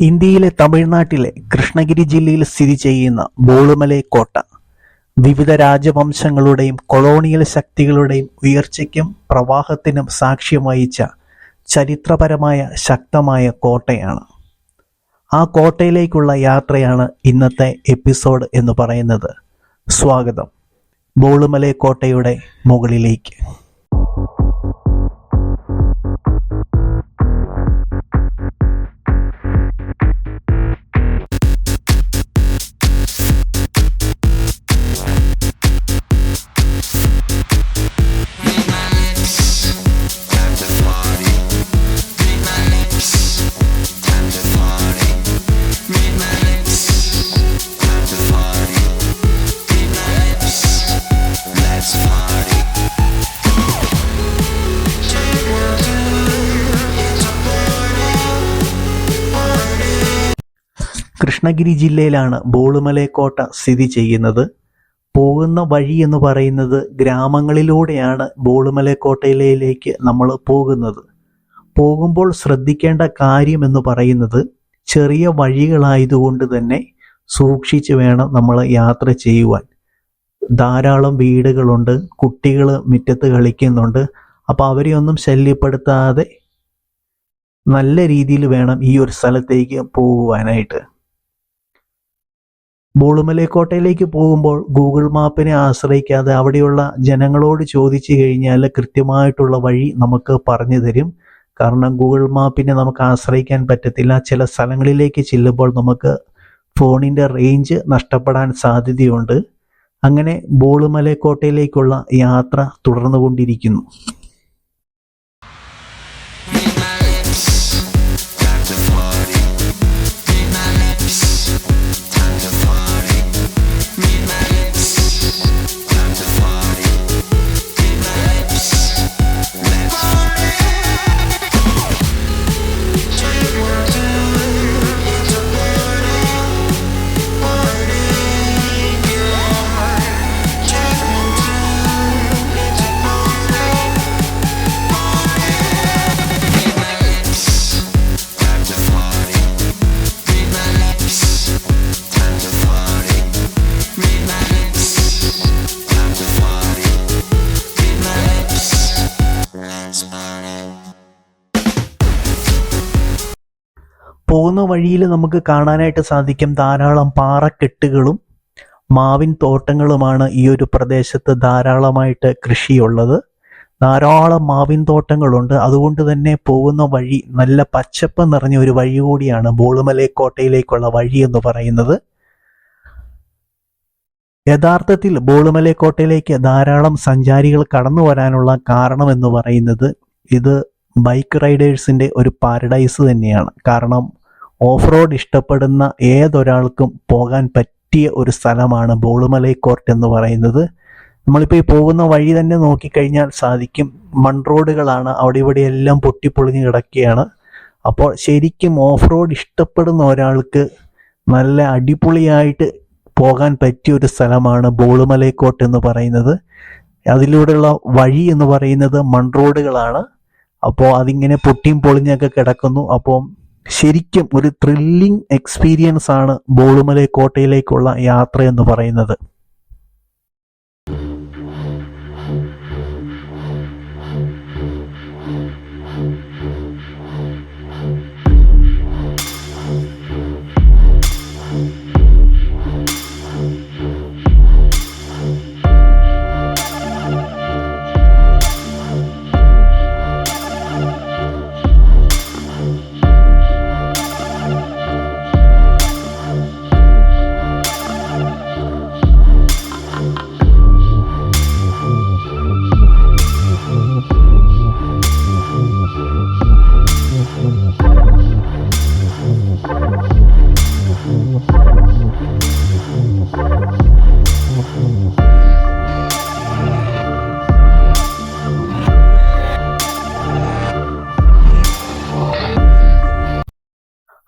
ഇന്ത്യയിലെ തമിഴ്നാട്ടിലെ കൃഷ്ണഗിരി ജില്ലയിൽ സ്ഥിതി ചെയ്യുന്ന ബോളുമലൈ കോട്ട വിവിധ രാജവംശങ്ങളുടെയും കൊളോണിയൽ ശക്തികളുടെയും ഉയർച്ചയ്ക്കും പ്രവാഹത്തിനും സാക്ഷ്യം വഹിച്ച ചരിത്രപരമായ ശക്തമായ കോട്ടയാണ്. ആ കോട്ടയിലേക്കുള്ള യാത്രയാണ് ഇന്നത്തെ എപ്പിസോഡ് എന്ന് പറയുന്നത്. സ്വാഗതം ബോളുമലൈ കോട്ടയുടെ മുകളിലേക്ക്. കൃഷ്ണഗിരി ജില്ലയിലാണ് ബോളുമലൈ കോട്ട സ്ഥിതി ചെയ്യുന്നത്. പോകുന്ന വഴി എന്ന് പറയുന്നത് ഗ്രാമങ്ങളിലൂടെയാണ് ബോളുമലൈ കോട്ടയിലേക്ക് നമ്മൾ പോകുന്നത്. പോകുമ്പോൾ ശ്രദ്ധിക്കേണ്ട കാര്യം എന്ന് പറയുന്നത് ചെറിയ വഴികളായതുകൊണ്ട് തന്നെ സൂക്ഷിച്ച് വേണം നമ്മൾ യാത്ര ചെയ്യുവാൻ. ധാരാളം വീടുകളുണ്ട്, കുട്ടികൾ മുറ്റത്ത് കളിക്കുന്നുണ്ട്. അപ്പോൾ അവരെ ഒന്നും ശല്യപ്പെടുത്താതെ നല്ല രീതിയിൽ വേണം ഈ ഒരു സ്ഥലത്തേക്ക് പോകുവാനായിട്ട്. ബോളുമലൈ കോട്ടയിലേക്ക് പോകുമ്പോൾ ഗൂഗിൾ മാപ്പിനെ ആശ്രയിക്കാതെ അവിടെയുള്ള ജനങ്ങളോട് ചോദിച്ചു കഴിഞ്ഞാൽ കൃത്യമായിട്ടുള്ള വഴി നമുക്ക് പറഞ്ഞു തരും. കാരണം ഗൂഗിൾ മാപ്പിനെ നമുക്ക് ആശ്രയിക്കാൻ പറ്റത്തില്ല. ചില സ്ഥലങ്ങളിലേക്ക് ചെല്ലുമ്പോൾ നമുക്ക് ഫോണിൻ്റെ റേഞ്ച് നഷ്ടപ്പെടാൻ സാധ്യതയുണ്ട്. അങ്ങനെ ബോളുമലൈ കോട്ടയിലേക്കുള്ള യാത്ര തുടർന്നുകൊണ്ടിരിക്കുന്നു. പോകുന്ന വഴിയിൽ നമുക്ക് കാണാനായിട്ട് സാധിക്കും ധാരാളം പാറക്കെട്ടുകളും മാവിൻ തോട്ടങ്ങളുമാണ് ഈ ഒരു പ്രദേശത്ത് ധാരാളമായിട്ട് കൃഷിയുള്ളത്. ധാരാളം മാവിൻ തോട്ടങ്ങളുണ്ട്. അതുകൊണ്ട് തന്നെ പോകുന്ന വഴി നല്ല പച്ചപ്പ് നിറഞ്ഞ ഒരു വഴി കൂടിയാണ് ബോളുമലൈ കോട്ടയിലേക്കുള്ള വഴി എന്ന് പറയുന്നത്. യഥാർത്ഥത്തിൽ ബോളുമലൈ കോട്ടയിലേക്ക് ധാരാളം സഞ്ചാരികൾ കടന്നു വരാനുള്ള കാരണം എന്ന് പറയുന്നത് ഇത് ബൈക്ക് റൈഡേഴ്സിൻ്റെ ഒരു പാരഡൈസ് തന്നെയാണ്. കാരണം ഓഫ് റോഡ് ഇഷ്ടപ്പെടുന്ന ഏതൊരാൾക്കും പോകാൻ പറ്റിയ ഒരു സ്ഥലമാണ് ബോളുമലൈ കോട്ട എന്ന് പറയുന്നത്. നമ്മളിപ്പോൾ ഈ പോകുന്ന വഴി തന്നെ നോക്കിക്കഴിഞ്ഞാൽ സാധിക്കും, മൺ റോഡുകളാണ്. അവിടെ ഇവിടെ എല്ലാം പൊട്ടിപ്പൊളിഞ്ഞ് കിടക്കുകയാണ്. അപ്പോൾ ശരിക്കും ഓഫ് റോഡ് ഇഷ്ടപ്പെടുന്ന ഒരാൾക്ക് നല്ല അടിപൊളിയായിട്ട് പോകാൻ പറ്റിയ ഒരു സ്ഥലമാണ് ബോളുമലൈ കോട്ട എന്ന് പറയുന്നത്. അതിലൂടെയുള്ള വഴി എന്ന് പറയുന്നത് മൺ റോഡുകളാണ്. അപ്പോൾ അതിങ്ങനെ പൊട്ടിയും പൊളിഞ്ഞൊക്കെ കിടക്കുന്നു. അപ്പോൾ ശരിക്കും ഒരു ത്രില്ലിംഗ് എക്സ്പീരിയൻസ് ആണ് ബോളുമലൈ കോട്ടയിലേക്കുള്ള യാത്ര എന്ന് പറയുന്നത്.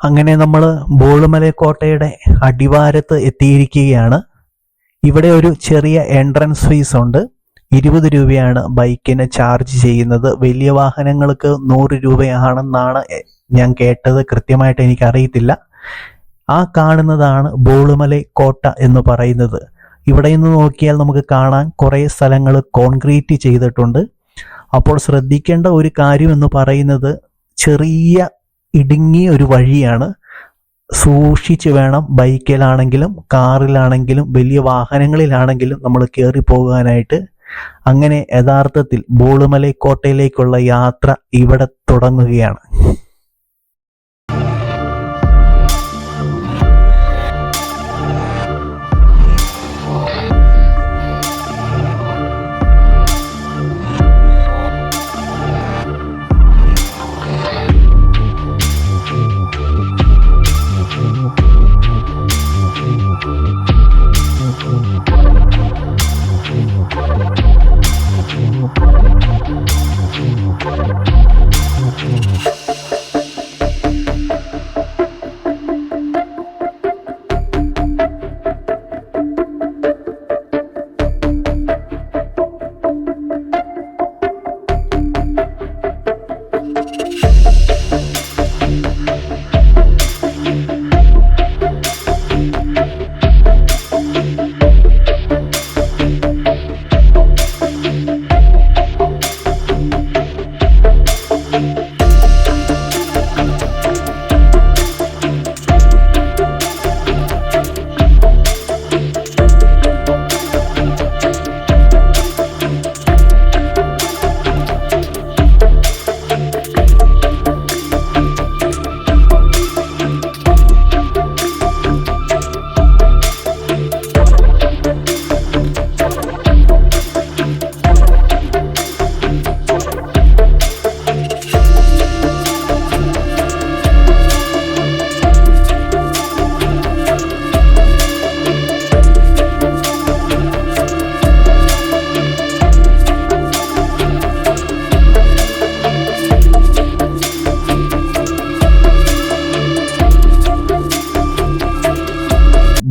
അങ്ങനെ നമ്മൾ ബോളുമലൈ കോട്ടയുടെ അടിവാരത്ത് എത്തിയിരിക്കുകയാണ്. ഇവിടെ ഒരു ചെറിയ എൻട്രൻസ് ഫീസ് ഉണ്ട്. 20 രൂപയാണ് ബൈക്കിന് ചാർജ് ചെയ്യുന്നത്. വലിയ വാഹനങ്ങൾക്ക് 100 രൂപയാണെന്നാണ് ഞാൻ കേട്ടത്, കൃത്യമായിട്ട് എനിക്കറിയത്തില്ല. ആ കാണുന്നതാണ് ബോളുമലൈ കോട്ട എന്ന് പറയുന്നത്. ഇവിടെ നിന്ന് നോക്കിയാൽ നമുക്ക് കാണാൻ കുറേ സ്ഥലങ്ങൾ കോൺക്രീറ്റ് ചെയ്തിട്ടുണ്ട്. അപ്പോൾ ശ്രദ്ധിക്കേണ്ട ഒരു കാര്യം എന്ന് പറയുന്നത് ചെറിയ ഇടുങ്ങിയ ഒരു വഴിയാണ്. സൂക്ഷിച്ച് വേണം ബൈക്കിലാണെങ്കിലും കാറിലാണെങ്കിലും വലിയ വാഹനങ്ങളിലാണെങ്കിലും നമ്മൾ കയറി പോകാനായിട്ട്. അങ്ങനെ യഥാർത്ഥത്തിൽ ബോളുമലൈ കോട്ടയിലേക്കുള്ള യാത്ര ഇവിടെ തുടങ്ങുകയാണ്.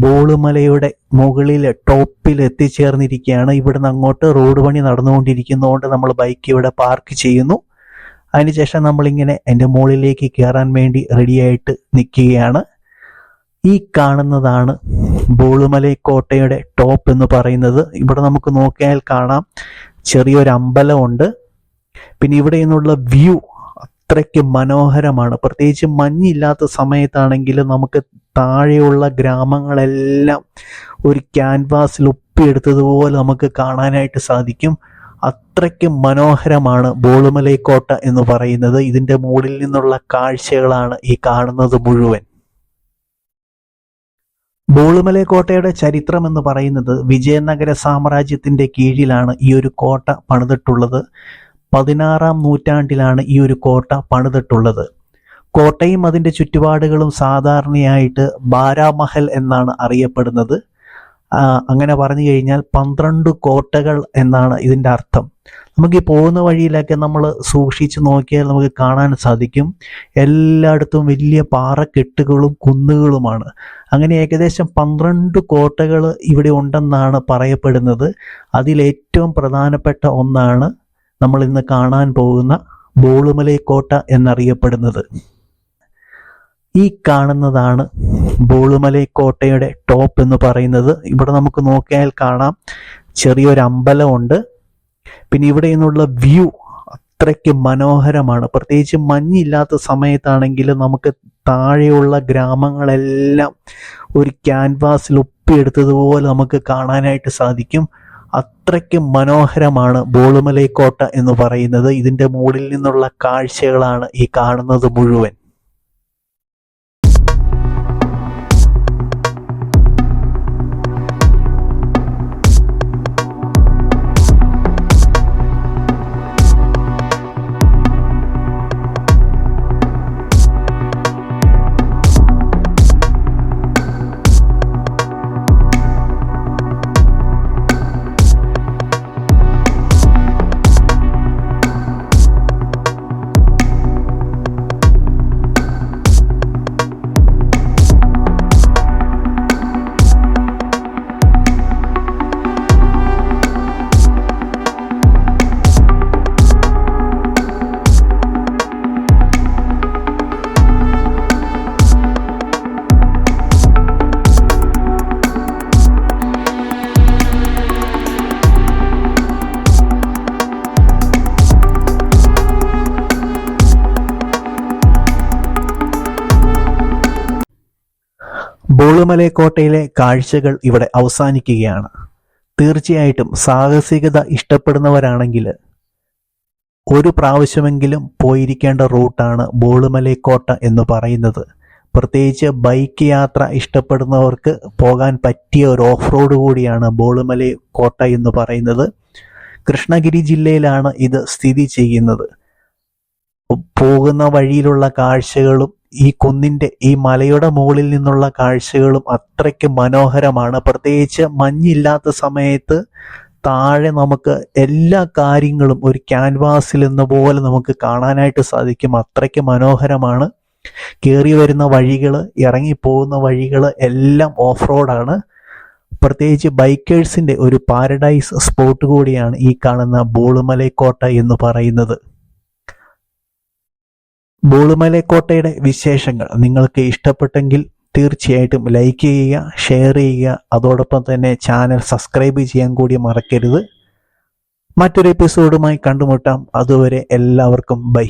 ബോളുമലയുടെ മുകളിൽ ടോപ്പിൽ എത്തിച്ചേർന്നിരിക്കുകയാണ്. ഇവിടുന്ന് അങ്ങോട്ട് റോഡ് പണി നടന്നുകൊണ്ടിരിക്കുന്നതുകൊണ്ട് നമ്മൾ ബൈക്ക് ഇവിടെ പാർക്ക് ചെയ്യുന്നു. അതിനുശേഷം നമ്മളിങ്ങനെ എൻ്റെ മുകളിലേക്ക് കയറാൻ വേണ്ടി റെഡിയായിട്ട് നിൽക്കുകയാണ്. ഈ കാണുന്നതാണ് ബോളുമലൈ കോട്ടയുടെ ടോപ്പ് എന്ന് പറയുന്നത്. ഇവിടെ നമുക്ക് നോക്കിയാൽ കാണാം ചെറിയൊരു അമ്പലമുണ്ട്. പിന്നെ ഇവിടെ നിന്നുള്ള വ്യൂ അത്രയ്ക്ക് മനോഹരമാണ്. പ്രത്യേകിച്ച് മഞ്ഞില്ലാത്ത സമയത്താണെങ്കിൽ നമുക്ക് താഴെയുള്ള ഗ്രാമങ്ങളെല്ലാം ഒരു ക്യാൻവാസിൽ ഒപ്പിയെടുത്തതുപോലെ നമുക്ക് കാണാനായിട്ട് സാധിക്കും. അത്രയ്ക്ക് മനോഹരമാണ് ബോളുമലൈ കോട്ട എന്ന് പറയുന്നത്. ഇതിൻ്റെ മുകളിൽ നിന്നുള്ള കാഴ്ചകളാണ് ഈ കാണുന്നത് മുഴുവൻ. ബോളുമലൈ കോട്ടയുടെ ചരിത്രം എന്ന് പറയുന്നത് വിജയനഗര സാമ്രാജ്യത്തിൻ്റെ കീഴിലാണ് ഈ ഒരു കോട്ട പണിതിട്ടുള്ളത്. 16-ാം നൂറ്റാണ്ടിലാണ് ഈ ഒരു കോട്ട പണിതിട്ടുള്ളത്. കോട്ടയും അതിൻ്റെ ചുറ്റുപാടുകളും സാധാരണയായിട്ട് ബാരാമഹൽ എന്നാണ് അറിയപ്പെടുന്നത്. അങ്ങനെ പറഞ്ഞു കഴിഞ്ഞാൽ 12 കോട്ടകൾ എന്നാണ് ഇതിൻ്റെ അർത്ഥം. നമുക്ക് ഈ പോകുന്ന വഴിയിലൊക്കെ നമ്മൾ സൂക്ഷിച്ച് നോക്കിയാൽ നമുക്ക് കാണാൻ സാധിക്കും എല്ലായിടത്തും വലിയ പാറക്കെട്ടുകളും കുന്നുകളുമാണ്. അങ്ങനെ ഏകദേശം 12 കോട്ടകൾ ഇവിടെ ഉണ്ടെന്നാണ് പറയപ്പെടുന്നത്. അതിലേറ്റവും പ്രധാനപ്പെട്ട ഒന്നാണ് നമ്മൾ ഇന്ന് കാണാൻ പോകുന്ന ബോളുമലൈ കോട്ട എന്നറിയപ്പെടുന്നത്. ഈ കാണുന്നതാണ് ബോളുമലൈ കോട്ടയുടെ ടോപ്പ് എന്ന് പറയുന്നത്. ഇവിടെ നമുക്ക് നോക്കിയാൽ കാണാം ചെറിയൊരു അമ്പലമുണ്ട്. പിന്നെ ഇവിടെ നിന്നുള്ള വ്യൂ അത്രയ്ക്ക് മനോഹരമാണ്. പ്രത്യേകിച്ച് മഞ്ഞില്ലാത്ത സമയത്താണെങ്കിൽ നമുക്ക് താഴെയുള്ള ഗ്രാമങ്ങളെല്ലാം ഒരു ക്യാൻവാസിൽ ഒപ്പിയെടുത്തതുപോലെ നമുക്ക് കാണാനായിട്ട് സാധിക്കും. അത്രയ്ക്ക് മനോഹരമാണ് ബോളുമലൈ കോട്ട എന്ന് പറയുന്നത്. ഇതിൻ്റെ മുകളിൽ നിന്നുള്ള കാഴ്ചകളാണ് ഈ കാണുന്നത് മുഴുവൻ. ബോളുമലൈക്കോട്ടയിലെ കാഴ്ചകൾ ഇവിടെ അവസാനിക്കുകയാണ്. തീർച്ചയായിട്ടും സാഹസികത ഇഷ്ടപ്പെടുന്നവരാണെങ്കിൽ ഒരു പ്രാവശ്യമെങ്കിലും പോയിരിക്കേണ്ട റൂട്ടാണ് ബോളുമലൈക്കോട്ട എന്ന് പറയുന്നത്. പ്രത്യേകിച്ച് ബൈക്ക് യാത്ര ഇഷ്ടപ്പെടുന്നവർക്ക് പോകാൻ പറ്റിയ ഒരു ഓഫ് റോഡ് കൂടിയാണ് ബോളുമലൈക്കോട്ട എന്ന് പറയുന്നത്. കൃഷ്ണഗിരി ജില്ലയിലാണ് ഇത് സ്ഥിതി ചെയ്യുന്നത്. പോകുന്ന വഴിയിലുള്ള കാഴ്ചകളും ഈ മലയുടെ മുകളിൽ നിന്നുള്ള കാഴ്ചകളും അത്രയ്ക്ക് മനോഹരമാണ്. പ്രത്യേകിച്ച് മഞ്ഞില്ലാത്ത സമയത്ത് താഴെ നമുക്ക് എല്ലാ കാര്യങ്ങളും ഒരു ക്യാൻവാസിൽ എന്ന പോലെ നമുക്ക് കാണാനായിട്ട് സാധിക്കും. അത്രയ്ക്ക് മനോഹരമാണ്. കയറി വരുന്ന വഴികൾ, ഇറങ്ങിപ്പോകുന്ന വഴികൾ എല്ലാം ഓഫ് റോഡാണ്. പ്രത്യേകിച്ച് ബൈക്കേഴ്സിന്റെ ഒരു പാരഡൈസ് സ്പോട്ട് കൂടിയാണ് ഈ കാണുന്ന ബോളുമലൈക്കോട്ട എന്ന് പറയുന്നത്. ബോളുമലൈക്കോട്ടയുടെ വിശേഷങ്ങൾ നിങ്ങൾക്ക് ഇഷ്ടപ്പെട്ടെങ്കിൽ തീർച്ചയായിട്ടും ലൈക്ക് ചെയ്യുക, ഷെയർ ചെയ്യുക. അതോടൊപ്പം തന്നെ ചാനൽ സബ്സ്ക്രൈബ് ചെയ്യാൻ കൂടി മറക്കരുത്. മറ്റൊരു എപ്പിസോഡുമായി കണ്ടുമുട്ടാം. അതുവരെ എല്ലാവർക്കും ബൈ.